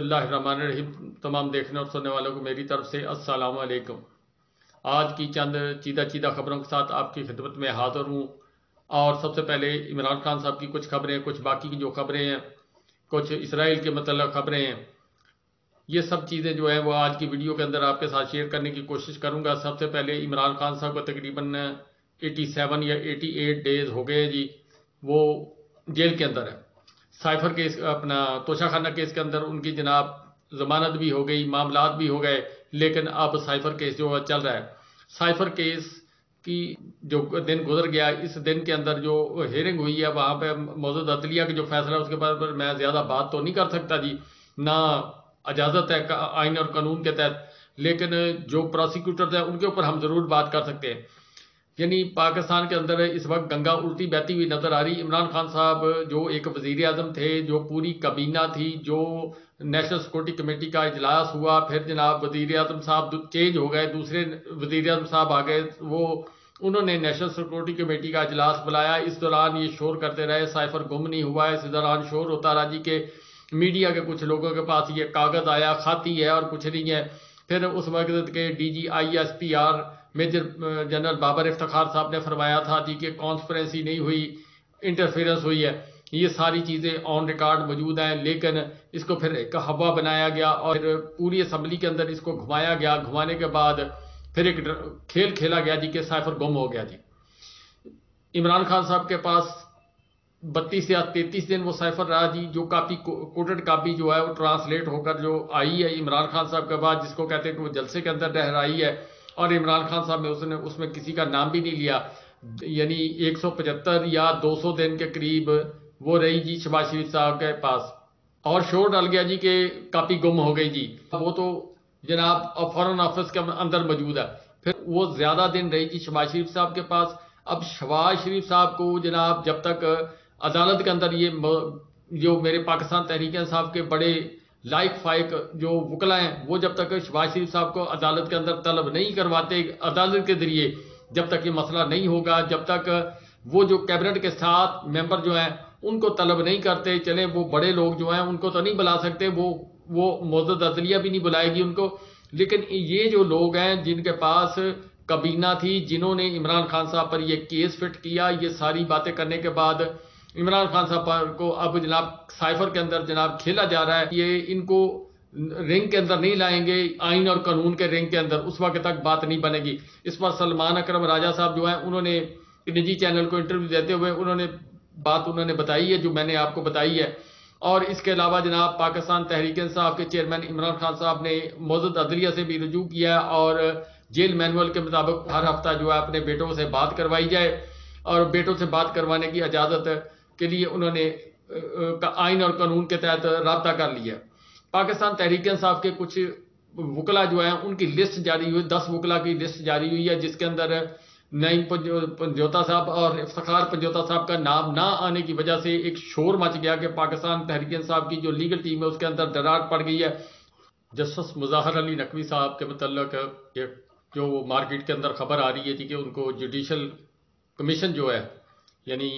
اللہ الرحمن الرحیم۔ تمام دیکھنے اور سننے والوں کو میری طرف سے السلام علیکم۔ آج کی چند چیدہ خبروں کے ساتھ آپ کی خدمت میں حاضر ہوں، اور سب سے پہلے عمران خان صاحب کی کچھ خبریں، کچھ باقی کی جو خبریں ہیں، کچھ اسرائیل کے متعلق خبریں ہیں، یہ سب چیزیں جو ہیں وہ آج کی ویڈیو کے اندر آپ کے ساتھ شیئر کرنے کی کوشش کروں گا۔ سب سے پہلے عمران خان صاحب کو تقریباً 87 یا 88 ڈیز ہو گئے جی، وہ جیل کے اندر ہے۔ سائفر کیس، اپنا توشہ خانہ کیس کے اندر ان کی جناب ضمانت بھی ہو گئی، معاملات بھی ہو گئے، لیکن اب سائفر کیس جو چل رہا ہے، سائفر کیس کی جو دن گزر گیا، اس دن کے اندر جو ہیئرنگ ہوئی ہے وہاں پہ موجود عدلیہ کے جو فیصلہ ہے اس کے بارے میں میں زیادہ بات تو نہیں کر سکتا جی، نہ اجازت ہے آئین اور قانون کے تحت، لیکن جو پروسیکیوٹرز ہیں ان کے اوپر ہم ضرور بات کر سکتے ہیں۔ یعنی پاکستان کے اندر اس وقت گنگا الٹی بہتی ہوئی نظر آ رہی۔ عمران خان صاحب جو ایک وزیر اعظم تھے، جو پوری کابینہ تھی، جو نیشنل سیکورٹی کمیٹی کا اجلاس ہوا، پھر جناب وزیر اعظم صاحب چینج ہو گئے، دوسرے وزیر اعظم صاحب آ گئے، انہوں نے نیشنل سیکورٹی کمیٹی کا اجلاس بلایا۔ اس دوران یہ شور کرتے رہے، سائفر گم نہیں ہوا ہے، اس دوران شور ہوتا رہا جی کہ میڈیا کے کچھ لوگوں کے پاس یہ کاغذ آیا، خاتی ہے اور کچھ نہیں ہے۔ پھر اس وقت کے D G ISPR major general Babar Iftikhar sahab نے فرمایا تھا جی کہ کانسپریسی نہیں ہوئی، انٹرفیرنس ہوئی ہے۔ یہ ساری چیزیں آن ریکارڈ موجود ہیں، لیکن اس کو پھر ایک ہوا بنایا گیا اور پوری اسمبلی کے اندر اس کو گھمایا گیا۔ گھمانے کے بعد پھر ایک کھیل کھیلا گیا جی کہ سائفر گم ہو گیا جی۔ عمران خان صاحب کے پاس 32 یا 33 دن وہ سائفر رہا جی، جو کاپی کوڈڈ کاپی جو ہے وہ ٹرانسلیٹ ہو کر جو آئی ہے عمران خان صاحب کے بعد، جس کو کہتے ہیں کہ وہ جلسے کے اندر رہ آئی ہے، اور عمران خان صاحب نے اس میں کسی کا نام بھی نہیں لیا۔ یعنی 175 یا 200 دن کے قریب وہ رہی جی شہباز شریف صاحب کے پاس، اور شور ڈل گیا جی کہ کاپی گم ہو گئی جی۔ وہ تو جناب فارن آفس کے اندر موجود ہے، پھر وہ زیادہ دن رہی جی شہباز شریف صاحب کے پاس۔ اب شہباز شریف صاحب کو جناب جب تک عدالت کے اندر یہ جو میرے پاکستان تحریک انصاف کے بڑے لائق فائق جو وکلا ہیں، وہ جب تک شہباز شریف صاحب کو عدالت کے اندر طلب نہیں کرواتے عدالت کے ذریعے، جب تک یہ مسئلہ نہیں ہوگا، جب تک وہ جو کیبنٹ کے ساتھ ممبر جو ہیں ان کو طلب نہیں کرتے، چلیں وہ بڑے لوگ جو ہیں ان کو تو نہیں بلا سکتے، وہ موجود عدلیہ بھی نہیں بلائے گی ان کو، لیکن یہ جو لوگ ہیں جن کے پاس کابینہ تھی، جنہوں نے عمران خان صاحب پر یہ کیس فٹ کیا، یہ ساری باتیں کرنے کے بعد عمران خان صاحب کو اب جناب سائفر کے اندر جناب کھیلا جا رہا ہے۔ یہ ان کو رنگ کے اندر نہیں لائیں گے، آئین اور قانون کے رنگ کے اندر، اس وقت تک بات نہیں بنے گی۔ اس پر سلمان اکرم راجہ صاحب جو ہیں انہوں نے نجی چینل کو انٹرویو دیتے ہوئے انہوں نے بتائی ہے جو میں نے آپ کو بتائی ہے۔ اور اس کے علاوہ جناب پاکستان تحریک انصاف کے چیئرمین عمران خان صاحب نے موجود عدلیہ سے بھی رجوع کیا اور جیل مینول کے مطابق ہر ہفتہ جو ہے اپنے بیٹوں سے بات کروائی جائے، اور بیٹوں سے بات کروانے کی اجازت کے لیے انہوں نے آئین اور قانون کے تحت رابطہ کر لیا۔ پاکستان تحریک انصاف کے کچھ وکلا جو ہیں ان کی لسٹ جاری ہوئی، 10 وکلا کی لسٹ جاری ہوئی ہے، جس کے اندر نعیم پنجوتا صاحب اور افتخار پنجوتا صاحب کا نام نہ آنے کی وجہ سے ایک شور مچ گیا کہ پاکستان تحریک انصاف کی جو لیگل ٹیم ہے اس کے اندر دراڑ پڑ گئی ہے۔ جسٹس مظاہر علی نقوی صاحب کے متعلق جو مارکیٹ کے اندر خبر آ رہی ہے کہ ان کو جوڈیشل کمیشن جو ہے، یعنی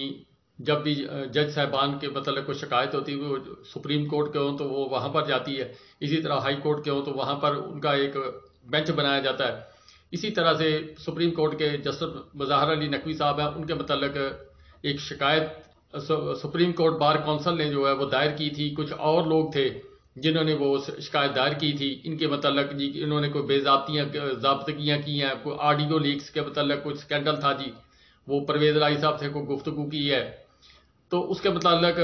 جب بھی جج صاحبان کے متعلق کوئی شکایت ہوتی ہے، وہ سپریم کورٹ کے ہوں تو وہ وہاں پر جاتی ہے، اسی طرح ہائی کورٹ کے ہوں تو وہاں پر ان کا ایک بینچ بنایا جاتا ہے۔ اسی طرح سے سپریم کورٹ کے جسٹس مظاہر علی نقوی صاحب ہیں، ان کے متعلق ایک شکایت سپریم کورٹ بار کونسل نے جو ہے وہ دائر کی تھی۔ کچھ اور لوگ تھے جنہوں نے وہ شکایت دائر کی تھی ان کے متعلق جی، انہوں نے کوئی بے ضابطگیاں کی ہیں، کوئی آڈیو لیکس کے متعلق کچھ سکینڈل تھا جی، وہ پرویز الہی صاحب سے کوئی گفتگو کی ہے، تو اس کے متعلق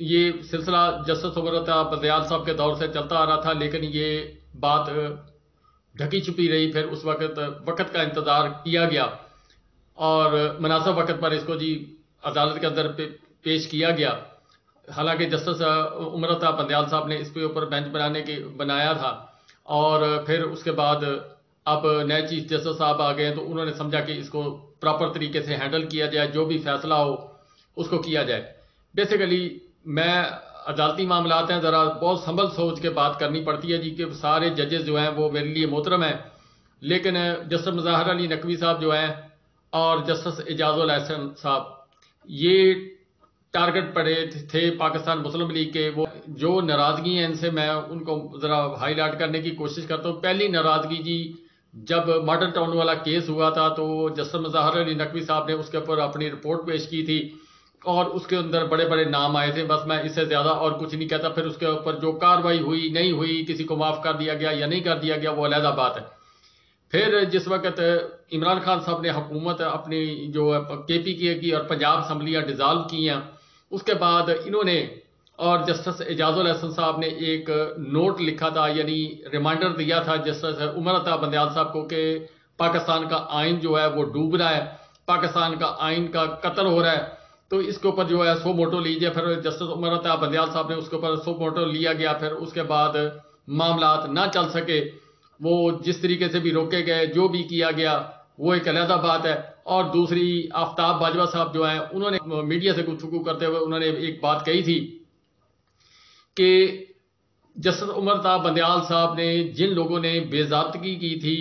یہ سلسلہ جسٹس عمرت بندیال صاحب کے دور سے چلتا آ رہا تھا، لیکن یہ بات ڈھکی چھپی رہی۔ پھر اس وقت کا انتظار کیا گیا اور مناسب وقت پر اس کو جی عدالت کے اندر پیش کیا گیا۔ حالانکہ جسٹس عمرت بندیال صاحب نے اس کے اوپر بینچ بنایا تھا، اور پھر اس کے بعد اب نئے چیف جسٹس صاحب آ گئے تو انہوں نے سمجھا کہ اس کو پراپر طریقے سے ہینڈل کیا جائے، جو بھی فیصلہ ہو اس کو کیا جائے۔ بیسیکلی میں عدالتی معاملات ہیں ذرا بہت سنبھل سوچ کے بات کرنی پڑتی ہے جی، کہ سارے ججز جو ہیں وہ میرے لیے محترم ہیں، لیکن جسٹس مظاہر علی نقوی صاحب جو ہیں اور جسٹس اعجاز الاحسن صاحب، یہ ٹارگٹ پڑے تھے پاکستان مسلم لیگ کے. وہ جو ناراضگی ہیں ان سے میں ان کو ذرا ہائی لائٹ کرنے کی کوشش کرتا ہوں. پہلی ناراضگی جی جب ماڈل ٹاؤن والا کیس ہوا تھا تو جسٹس مظاہر علی نقوی صاحب نے اس کے اوپر اپنی رپورٹ پیش کی تھی اور اس کے اندر بڑے بڑے نام آئے تھے. بس میں اس سے زیادہ اور کچھ نہیں کہتا. پھر اس کے اوپر جو کاروائی ہوئی نہیں ہوئی, کسی کو معاف کر دیا گیا یا نہیں کر دیا گیا, وہ علیحدہ بات ہے. پھر جس وقت عمران خان صاحب نے حکومت اپنی جو کے پی کے کی اور پنجاب اسمبلیاں ڈیزالو کی ہیں, اس کے بعد انہوں نے اور جسٹس اعجاز الاحسن صاحب نے ایک نوٹ لکھا تھا, یعنی ریمائنڈر دیا تھا جسٹس عمر عطا بندیال صاحب کو کہ پاکستان کا آئین جو ہے وہ ڈوب رہا ہے, پاکستان کا آئین کا قتل ہو رہا ہے, تو اس کے اوپر جو ہے سو موٹو لیجیے. پھر جسٹس عمر عطا بندیال صاحب نے اس کے اوپر سو موٹو لیا گیا. پھر اس کے بعد معاملات نہ چل سکے, وہ جس طریقے سے بھی روکے گئے, جو بھی کیا گیا وہ ایک علیحدہ بات ہے. اور دوسری آفتاب باجوہ صاحب جو ہیں انہوں نے میڈیا سے گفتگو کرتے ہوئے انہوں نے ایک بات کہی تھی کہ جسٹس عمر عطا بندیال صاحب نے جن لوگوں نے بے ضابطگی کی تھی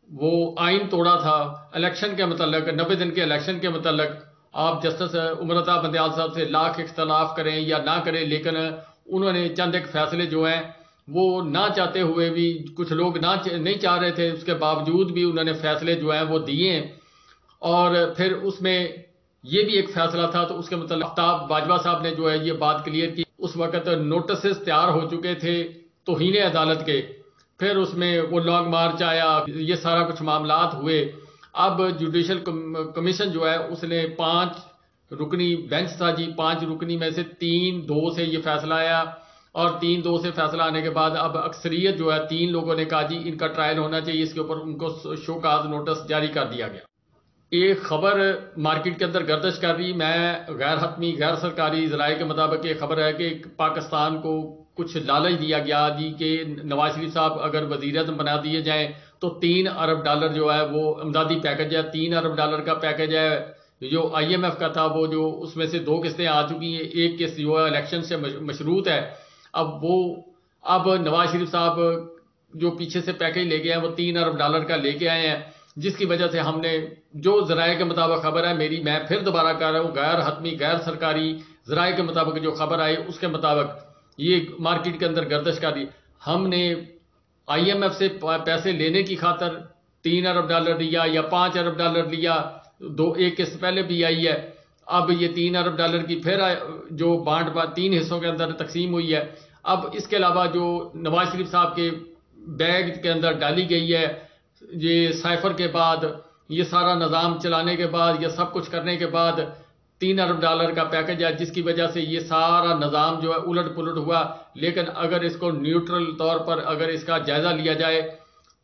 وہ آئین توڑا تھا الیکشن کے متعلق, 90 دن کے الیکشن کے متعلق. آپ جسٹس عمر عطا بندیال صاحب سے لاکھ اختلاف کریں یا نہ کریں, لیکن انہوں نے چند ایک فیصلے جو ہیں وہ نہ چاہتے ہوئے بھی, کچھ لوگ نہیں چاہ رہے تھے, اس کے باوجود بھی انہوں نے فیصلے جو ہیں وہ دیے ہیں. اور پھر اس میں یہ بھی ایک فیصلہ تھا تو اس کے متعلق آفتاب باجوہ صاحب نے جو ہے یہ بات کلیئر کی. اس وقت نوٹسز تیار ہو چکے تھے توہین عدالت کے, پھر اس میں وہ لانگ مارچ آیا, یہ سارا کچھ معاملات ہوئے. اب جوڈیشل کمیشن جو ہے اس نے 5 رکنی بینچ تھا جی, 5 رکنی میں سے 3-2 سے یہ فیصلہ آیا, اور 3-2 سے فیصلہ آنے کے بعد اب اکثریت جو ہے 3 لوگوں نے کہا جی ان کا ٹرائل ہونا چاہیے, اس کے اوپر ان کو شو کاز نوٹس جاری کر دیا گیا. ایک خبر مارکیٹ کے اندر گردش کر رہی, میں غیر حتمی غیر سرکاری ذرائع کے مطابق یہ خبر ہے کہ پاکستان کو کچھ لالچ دیا گیا جی کہ نواز شریف صاحب اگر وزیر اعظم بنا دیے جائیں تو $3 ارب جو ہے وہ امدادی پیکج ہے. $3 ارب کا پیکج ہے جو IMF کا تھا, وہ جو اس میں سے 2 قسطیں آ چکی ہیں, ایک قسط جو ہے الیکشن سے مشروط ہے. اب نواز شریف صاحب جو پیچھے سے پیکج لے کے ہیں وہ $3 ارب کا لے کے آئے ہیں, جس کی وجہ سے ہم نے جو ذرائع کے مطابق خبر ہے میری, میں پھر دوبارہ کہہ رہا ہوں غیر حتمی غیر سرکاری ذرائع کے مطابق جو خبر آئی اس کے مطابق یہ مارکیٹ کے اندر گردش کر دی. ہم نے IMF سے پیسے لینے کی خاطر $3 ارب لیا یا $5 ارب لیا, ایک قسط پہلے بھی آئی ہے. اب یہ $3 ارب کی پھر جو بانٹ 3 حصوں کے اندر تقسیم ہوئی ہے. اب اس کے علاوہ جو نواز شریف صاحب کے بیگ کے اندر ڈالی گئی ہے, یہ سائفر کے بعد, یہ سارا نظام چلانے کے بعد, یہ سب کچھ کرنے کے بعد $3 ارب کا پیکج ہے, جس کی وجہ سے یہ سارا نظام جو ہے الٹ پلٹ ہوا. لیکن اگر اس کو نیوٹرل طور پر اگر اس کا جائزہ لیا جائے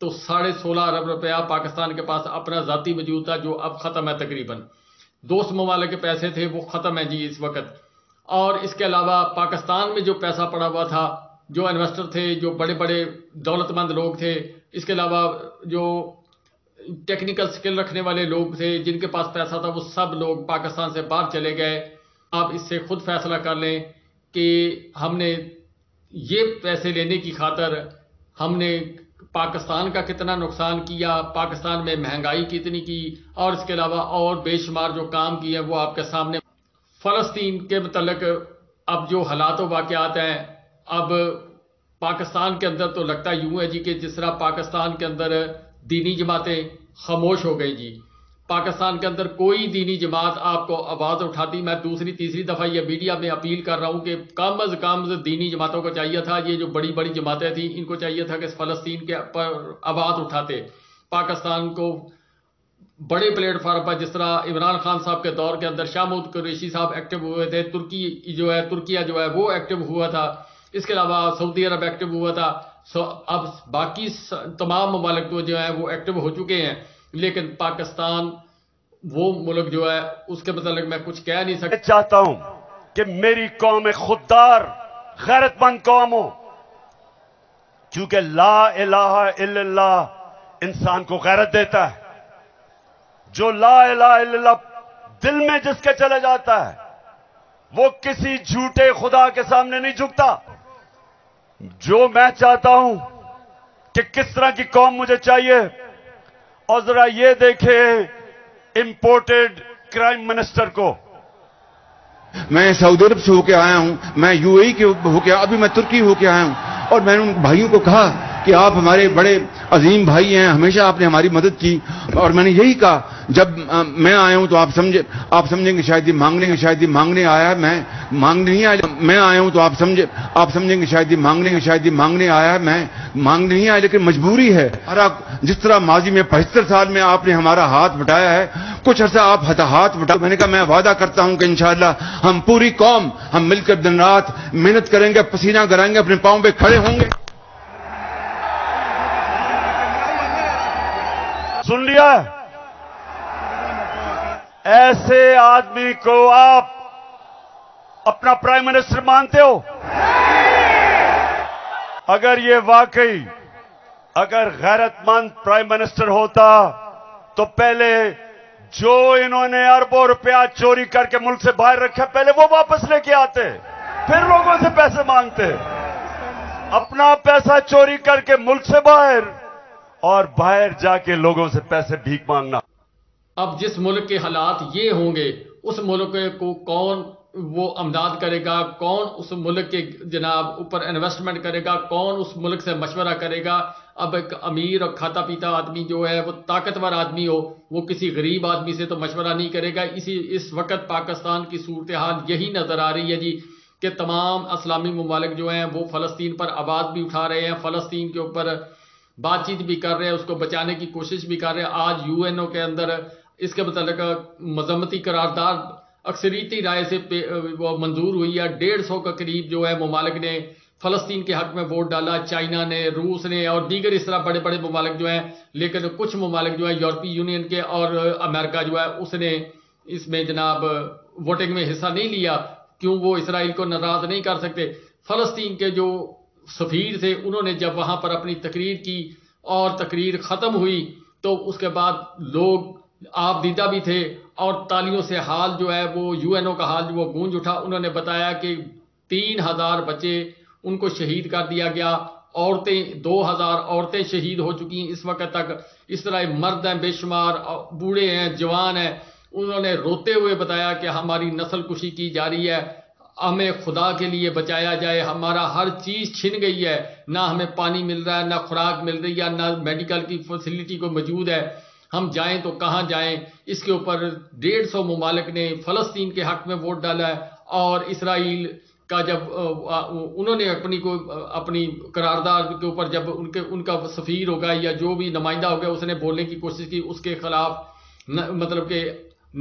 تو 16.5 ارب روپیہ پاکستان کے پاس اپنا ذاتی وجود تھا جو اب ختم ہے. تقریباً دوست ممالک کے پیسے تھے وہ ختم ہیں جی اس وقت. اور اس کے علاوہ پاکستان میں جو پیسہ پڑا ہوا تھا, جو انویسٹر تھے, جو بڑے بڑے دولت مند لوگ تھے, اس کے علاوہ جو ٹیکنیکل سکل رکھنے والے لوگ تھے جن کے پاس پیسہ تھا, وہ سب لوگ پاکستان سے باہر چلے گئے. آپ اس سے خود فیصلہ کر لیں کہ ہم نے یہ پیسے لینے کی خاطر ہم نے پاکستان کا کتنا نقصان کیا, پاکستان میں مہنگائی کتنی کی, اور اس کے علاوہ اور بے شمار جو کام کیے ہیں وہ آپ کے سامنے. فلسطین کے متعلق اب جو حالات و واقعات ہیں, اب پاکستان کے اندر تو لگتا یوں ہے جی کہ جس طرح پاکستان کے اندر دینی جماعتیں خاموش ہو گئی جی. پاکستان کے اندر کوئی دینی جماعت آپ کو آواز اٹھاتی, میں دوسری تیسری دفعہ یہ میڈیا میں اپیل کر رہا ہوں کہ کم از کم دینی جماعتوں کو چاہیے تھا, یہ جو بڑی بڑی جماعتیں تھیں ان کو چاہیے تھا کہ فلسطین کے پر آواز اٹھاتے. پاکستان کو بڑے پلیٹ فارم پر, جس طرح عمران خان صاحب کے دور کے اندر شاہ محمود قریشی صاحب ایکٹیو ہوئے تھے, ترکیہ جو ہے وہ ایکٹیو ہوا تھا, اس کے علاوہ سعودی عرب ایکٹیو ہوا تھا. اب باقی تمام ممالک تو جو ہیں وہ ایکٹیو ہو چکے ہیں, لیکن پاکستان وہ ملک جو ہے اس کے متعلق میں کچھ کہہ نہیں سکتا. چاہتا ہوں کہ میری قوم ایک خوددار غیرت مند قوم ہو, کیونکہ لا الہ الا اللہ انسان کو غیرت دیتا ہے. جو لا الہ الا اللہ دل میں جس کے چلے جاتا ہے وہ کسی جھوٹے خدا کے سامنے نہیں جھکتا. جو میں چاہتا ہوں کہ کس طرح کی قوم مجھے چاہیے, اور ذرا یہ دیکھیں امپورٹڈ کرائم منسٹر کو, میں سعودی عرب سے ہو کے آیا ہوں, میں یو اے ای کے ہو کے, ابھی میں ترکی ہو کے آیا ہوں, اور میں نے ان بھائیوں کو کہا کہ آپ ہمارے بڑے عظیم بھائی ہیں, ہمیشہ آپ نے ہماری مدد کی, اور میں نے یہی کہا جب میں آیا ہوں تو آپ سمجھیں گے شاید یہ مانگنے آیا ہے, میں مانگنے نہیں آیا, میں آیا ہوں تو آپ سمجھیں گے شاید یہ مانگنے آیا ہے, میں مانگنے نہیں آیا, لیکن مجبوری ہے. جس طرح ماضی میں 75 سال میں آپ نے ہمارا ہاتھ بٹایا ہے, کچھ عرصہ آپ ہاتھ بٹا. میں نے کہا میں وعدہ کرتا ہوں کہ انشاءاللہ ہم پوری قوم ہم مل کر دن رات محنت کریں گے, پسینہ گرائیں گے, اپنے پاؤں پہ کھڑے ہوں گے. سن لیا؟ ایسے آدمی کو آپ اپنا پرائم منسٹر مانتے ہو؟ اگر یہ واقعی اگر غیرت مند پرائم منسٹر ہوتا تو پہلے جو انہوں نے اربوں روپیہ چوری کر کے ملک سے باہر رکھا پہلے وہ واپس لے کے آتے, پھر لوگوں سے پیسے مانگتے. اپنا پیسہ چوری کر کے ملک سے باہر, اور باہر جا کے لوگوں سے پیسے بھیک مانگنا. اب جس ملک کے حالات یہ ہوں گے اس ملک کو کون وہ امداد کرے گا, کون اس ملک کے جناب اوپر انویسٹمنٹ کرے گا, کون اس ملک سے مشورہ کرے گا. اب ایک امیر اور کھاتا پیتا آدمی جو ہے وہ طاقتور آدمی ہو, وہ کسی غریب آدمی سے تو مشورہ نہیں کرے گا. اس وقت پاکستان کی صورتحال یہی نظر آ رہی ہے جی کہ تمام اسلامی ممالک جو ہیں وہ فلسطین پر آواز بھی اٹھا رہے ہیں, فلسطین کے اوپر بات چیت بھی کر رہے ہیں, اس کو بچانے کی کوشش بھی کر رہے ہیں. آج یو این او کے اندر اس کے متعلق مذمتی قرارداد اکثریتی رائے سے وہ منظور ہوئی ہے. 150 کے قریب جو ہے ممالک نے فلسطین کے حق میں ووٹ ڈالا, چائنا نے, روس نے اور دیگر اس طرح بڑے بڑے ممالک جو ہیں. لیکن کچھ ممالک جو ہیں یورپی یونین کے اور امریکہ جو ہے اس نے اس میں جناب ووٹنگ میں حصہ نہیں لیا. کیوں؟ وہ اسرائیل کو ناراض نہیں کر سکتے. فلسطین کے جو سفیر تھے انہوں نے جب وہاں پر اپنی تقریر کی اور تقریر ختم ہوئی تو اس کے بعد لوگ آپ دیدہ بھی تھے, اور تالیوں سے حال جو ہے وہ یو این او کا حال جو وہ گونج اٹھا. انہوں نے بتایا کہ 3000 بچے ان کو شہید کر دیا گیا, عورتیں 2000 عورتیں شہید ہو چکی ہیں اس وقت تک. اس طرح مرد ہیں بے شمار, بوڑھے ہیں, جوان ہیں. انہوں نے روتے ہوئے بتایا کہ ہماری نسل کشی کی جا رہی ہے, ہمیں خدا کے لیے بچایا جائے, ہمارا ہر چیز چھن گئی ہے, نہ ہمیں پانی مل رہا ہے, نہ خوراک مل رہی ہے, نہ میڈیکل کی فیسلٹی کو موجود ہے, ہم جائیں تو کہاں جائیں. اس کے اوپر 150 ممالک نے فلسطین کے حق میں ووٹ ڈالا ہے. اور اسرائیل کا جب انہوں نے اپنی قرارداد کے اوپر جب ان کا سفیر ہوگا یا جو بھی نمائندہ ہوگا اس نے بولنے کی کوشش کی, اس کے خلاف مطلب کہ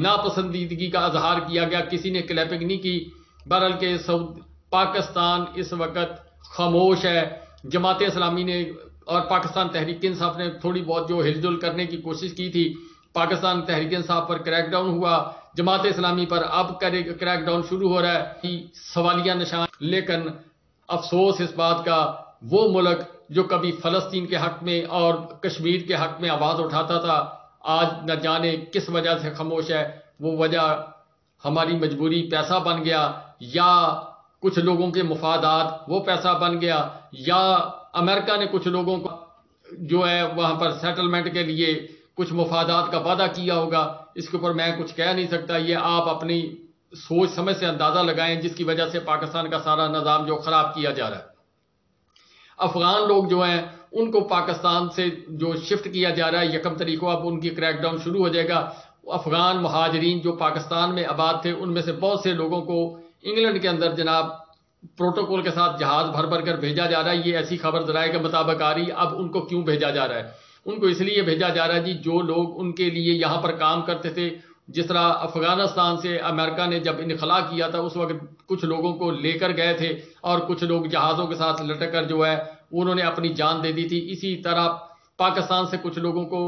ناپسندیدگی کا اظہار کیا گیا, کسی نے کلیپنگ نہیں کی. بہرحال کہ پاکستان اس وقت خاموش ہے. جماعت اسلامی نے اور پاکستان تحریک انصاف نے تھوڑی بہت جو ہل جل کرنے کی کوشش کی تھی. پاکستان تحریک انصاف پر کریک ڈاؤن ہوا, جماعت اسلامی پر اب کریک ڈاؤن شروع ہو رہا ہے, سوالیہ نشان. لیکن افسوس اس بات کا, وہ ملک جو کبھی فلسطین کے حق میں اور کشمیر کے حق میں آواز اٹھاتا تھا آج نہ جانے کس وجہ سے خاموش ہے. وہ وجہ ہماری مجبوری پیسہ بن گیا, یا کچھ لوگوں کے مفادات وہ پیسہ بن گیا, یا امریکہ نے کچھ لوگوں کو جو ہے وہاں پر سیٹلمنٹ کے لیے کچھ مفادات کا وعدہ کیا ہوگا. اس کے اوپر میں کچھ کہہ نہیں سکتا. یہ آپ اپنی سوچ سمجھ سے اندازہ لگائیں جس کی وجہ سے پاکستان کا سارا نظام جو خراب کیا جا رہا ہے. افغان لوگ جو ہیں ان کو پاکستان سے جو شفٹ کیا جا رہا ہے 1 تاریخ کو اب ان کی کریک ڈاؤن شروع ہو جائے گا. افغان مہاجرین جو پاکستان میں آباد تھے ان میں سے بہت سے لوگوں کو انگلینڈ کے اندر جناب پروٹوکول کے ساتھ جہاز بھر بھر کر بھیجا جا رہا ہے. یہ ایسی خبر ذرائع کے مطابق آ رہی. اب ان کو کیوں بھیجا جا رہا ہے؟ ان کو اس لیے بھیجا جا رہا ہے جی جو لوگ ان کے لیے یہاں پر کام کرتے تھے. جس طرح افغانستان سے امریکہ نے جب انخلا کیا تھا اس وقت کچھ لوگوں کو لے کر گئے تھے اور کچھ لوگ جہازوں کے ساتھ لٹک کر جو ہے انہوں نے اپنی جان دے دی تھی. اسی طرح پاکستان سے کچھ لوگوں کو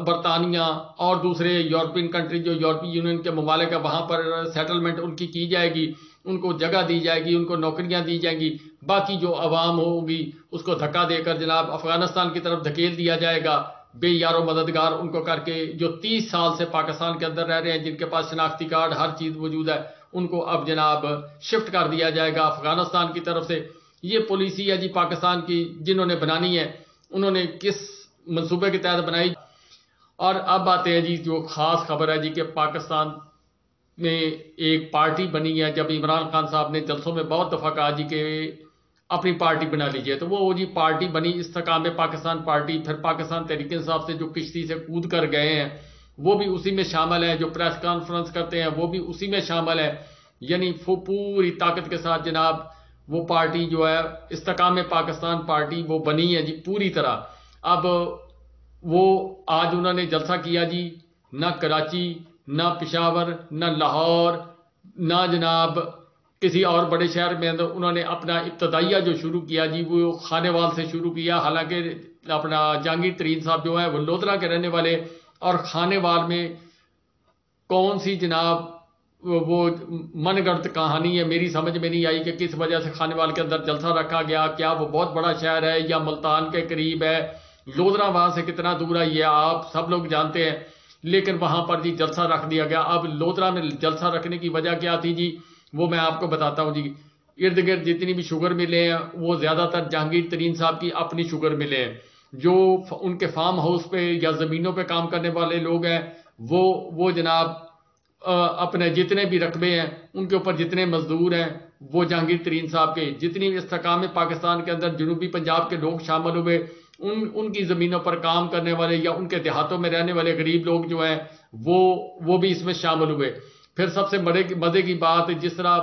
برطانیہ اور دوسرے یورپین کنٹری جو یورپی یونین کے ممالک ہیں وہاں پر سیٹلمنٹ ان کی جائے گی, ان کو جگہ دی جائے گی, ان کو نوکریاں دی جائیں گی. باقی جو عوام ہوگی اس کو دھکا دے کر جناب افغانستان کی طرف دھکیل دیا جائے گا. بے یار و مددگار ان کو کر کے جو 30 سال سے پاکستان کے اندر رہ رہے ہیں جن کے پاس شناختی کارڈ ہر چیز موجود ہے ان کو اب جناب شفٹ کر دیا جائے گا افغانستان کی طرف سے. یہ پالیسی ہے جی پاکستان کی جنہوں نے بنانی ہے, انہوں نے کس منصوبے کے تحت بنائی. اور اب آتے ہیں جی جو خاص خبر ہے جی کہ پاکستان میں ایک پارٹی بنی ہے. جب عمران خان صاحب نے جلسوں میں بہت دفعہ کہا جی کہ اپنی پارٹی بنا لیجئے، تو وہ جی پارٹی بنی استحکام پاکستان پارٹی. پھر پاکستان تحریک انصاف سے جو کشتی سے کود کر گئے ہیں وہ بھی اسی میں شامل ہیں، جو پریس کانفرنس کرتے ہیں وہ بھی اسی میں شامل ہے. یعنی پوری طاقت کے ساتھ جناب وہ پارٹی جو ہے استحکام پاکستان پارٹی وہ بنی ہے جی پوری طرح. اب وہ آج انہوں نے جلسہ کیا جی، نہ کراچی، نہ پشاور، نہ لاہور، نہ جناب کسی اور بڑے شہر میں انہوں نے اپنا ابتدائیہ جو شروع کیا جی وہ خانے وال سے شروع کیا. حالانکہ اپنا جہانگیر ترین صاحب جو ہیں وہ لودھرا کے رہنے والے، اور خانے وال میں کون سی جناب وہ من گڑت کہانی ہے، میری سمجھ میں نہیں آئی کہ کس وجہ سے خانے وال کے اندر جلسہ رکھا گیا. کیا وہ بہت بڑا شہر ہے یا ملتان کے قریب ہے؟ لودھرا وہاں سے کتنا دور ہے یہ آپ سب لوگ جانتے ہیں، لیکن وہاں پر جی جلسہ رکھ دیا گیا. اب لودھرا میں جلسہ رکھنے کی وجہ کیا تھی جی وہ میں آپ کو بتاتا ہوں جی. ارد گرد جتنی بھی شوگر ملے ہیں وہ زیادہ تر جہانگیر ترین صاحب کی اپنی شوگر ملے ہیں. جو ان کے فارم ہاؤس پہ یا زمینوں پہ کام کرنے والے لوگ ہیں وہ جناب اپنے جتنے بھی رقبے ہیں ان کے اوپر جتنے مزدور ہیں وہ جہانگیر ترین صاحب کے، جتنی بھی استحکام پاکستان کے اندر جنوبی پنجاب کے لوگ شامل ہوئے ان کی زمینوں پر کام کرنے والے یا ان کے دیہاتوں میں رہنے والے غریب لوگ جو ہیں وہ بھی اس میں شامل ہوئے. پھر سب سے مزے کی بات، جس طرح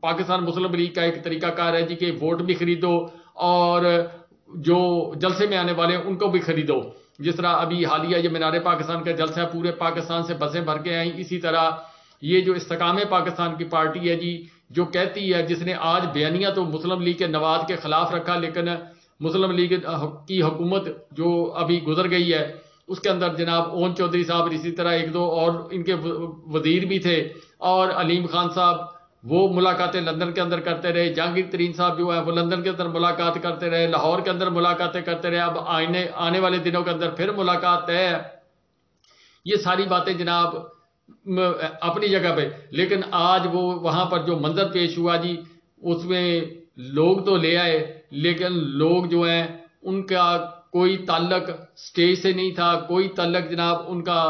پاکستان مسلم لیگ کا ایک طریقہ کار ہے جی کہ ووٹ بھی خریدو اور جو جلسے میں آنے والے ہیں ان کو بھی خریدو. جس طرح ابھی حالیہ یہ مینار پاکستان کا جلسہ ہے، پورے پاکستان سے بسیں بھر کے آئیں. اسی طرح یہ جو استحکام پاکستان کی پارٹی ہے جی جو کہتی ہے، جس نے آج بیانیہ تو مسلم لیگ کے نواز کے خلاف رکھا، لیکن مسلم لیگ کی حکومت جو ابھی گزر گئی ہے اس کے اندر جناب اون چودھری صاحب، اسی طرح ایک دو اور ان کے وزیر بھی تھے، اور علیم خان صاحب وہ ملاقاتیں لندن کے اندر کرتے رہے. جہانگیر ترین صاحب جو ہے وہ لندن کے اندر ملاقات کرتے رہے، لاہور کے اندر ملاقاتیں کرتے رہے. اب آنے والے دنوں کے اندر پھر ملاقات ہے. یہ ساری باتیں جناب اپنی جگہ پہ، لیکن آج وہ وہاں پر جو منظر پیش ہوا جی اس میں لوگ تو لے آئے لیکن لوگ جو ہیں ان کا کوئی تعلق سٹیج سے نہیں تھا، کوئی تعلق جناب ان کا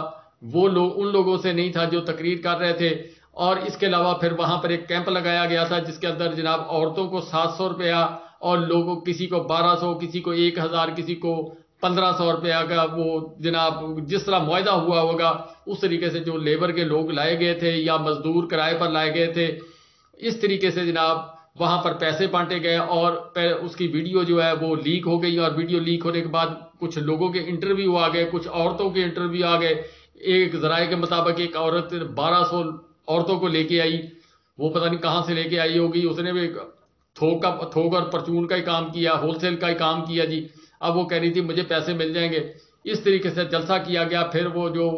ان لوگوں سے نہیں تھا جو تقریر کر رہے تھے. اور اس کے علاوہ پھر وہاں پر ایک کیمپ لگایا گیا تھا جس کے اندر جناب عورتوں کو 700 روپیہ اور لوگوں کسی کو 1200، کسی کو 1000، کسی کو 1500 روپیہ کا وہ جناب جس طرح معاہدہ ہوا ہوگا اس طریقے سے جو لیبر کے لوگ لائے گئے تھے یا مزدور کرائے پر لائے گئے تھے اس طریقے سے جناب وہاں پر پیسے بانٹے گئے. اور اس کی ویڈیو جو ہے وہ لیک ہو گئی، اور ویڈیو لیک ہونے کے بعد کچھ لوگوں کے انٹرویو آ گئے، کچھ عورتوں کے انٹرویو آ گئے. ایک ذرائع کے مطابق ایک عورت 1200 عورتوں کو لے کے آئی، وہ پتہ نہیں کہاں سے لے کے آئی ہوگی، اس نے بھی تھوک اور پرچون کا ہی کام کیا، ہول سیل کا ہی کام کیا جی. اب وہ کہہ رہی تھی مجھے پیسے مل جائیں گے. اس طریقے سے جلسہ کیا گیا. پھر وہ جو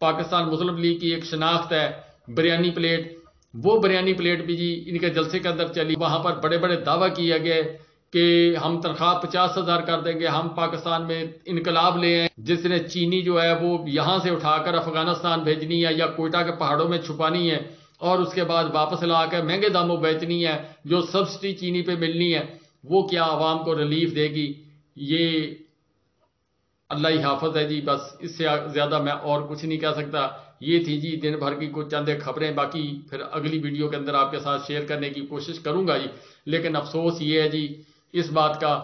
پاکستان مسلم لیگ کی ایک شناخت ہے بریانی پلیٹ، وہ بریانی پلیٹ بھی جی ان کے جلسے کے اندر چلی. وہاں پر بڑے بڑے دعویٰ کیے گئے کہ ہم تنخواہ 50,000 کر دیں گے، ہم پاکستان میں انقلاب لے آئیں. جس نے چینی جو ہے وہ یہاں سے اٹھا کر افغانستان بھیجنی ہے یا کوئٹہ کے پہاڑوں میں چھپانی ہے اور اس کے بعد واپس لا کے مہنگے داموں بیچنی ہے، جو سبسڈی چینی پہ ملنی ہے وہ کیا عوام کو ریلیف دے گی؟ یہ اللہ ہی حافظ ہے جی. بس اس سے زیادہ میں اور کچھ نہیں کہہ سکتا. یہ تھی جی دن بھر کی کچھ چند خبریں، باقی پھر اگلی ویڈیو کے اندر آپ کے ساتھ شیئر کرنے کی کوشش کروں گا جی. لیکن افسوس یہ ہے جی اس بات کا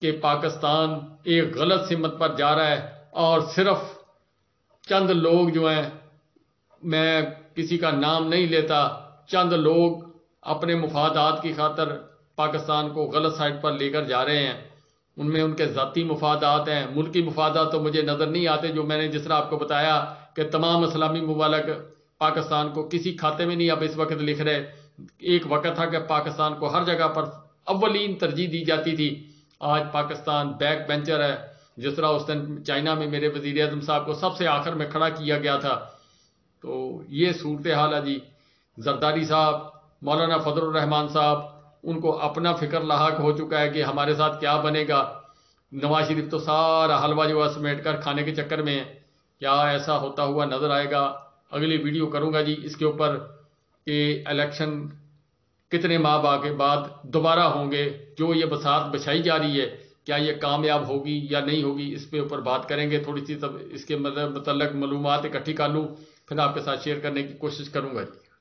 کہ پاکستان ایک غلط سمت پر جا رہا ہے اور صرف چند لوگ جو ہیں، میں کسی کا نام نہیں لیتا، چند لوگ اپنے مفادات کی خاطر پاکستان کو غلط سائٹ پر لے کر جا رہے ہیں. ان میں ان کے ذاتی مفادات ہیں، ملکی مفادات تو مجھے نظر نہیں آتے. جو میں نے جس طرح آپ کو بتایا کہ تمام اسلامی ممالک پاکستان کو کسی کھاتے میں نہیں اب اس وقت لکھ رہے. ایک وقت تھا کہ پاکستان کو ہر جگہ پر اولین ترجیح دی جاتی تھی. آج پاکستان بیک بینچر ہے. جس طرح اس دن چائنا میں میرے وزیر اعظم صاحب کو سب سے آخر میں کھڑا کیا گیا تھا. تو یہ صورتحال ہے جی. زرداری صاحب، مولانا فضل الرحمان صاحب، ان کو اپنا فکر لاحق ہو چکا ہے کہ ہمارے ساتھ کیا بنے گا. نواز شریف تو سارا حلوہ جو ہے سمیٹ کر کھانے کے چکر میں ہے. کیا ایسا ہوتا ہوا نظر آئے گا؟ اگلی ویڈیو کروں گا جی اس کے اوپر کہ الیکشن کتنے ماہ بعد دوبارہ ہوں گے. جو یہ بساط بچھائی جا رہی ہے کیا یہ کامیاب ہوگی یا نہیں ہوگی، اس پہ اوپر بات کریں گے. تھوڑی سی اس کے متعلق معلومات اکٹھی کر لوں پھر آپ کے ساتھ شیئر کرنے کی کوشش کروں گا جی.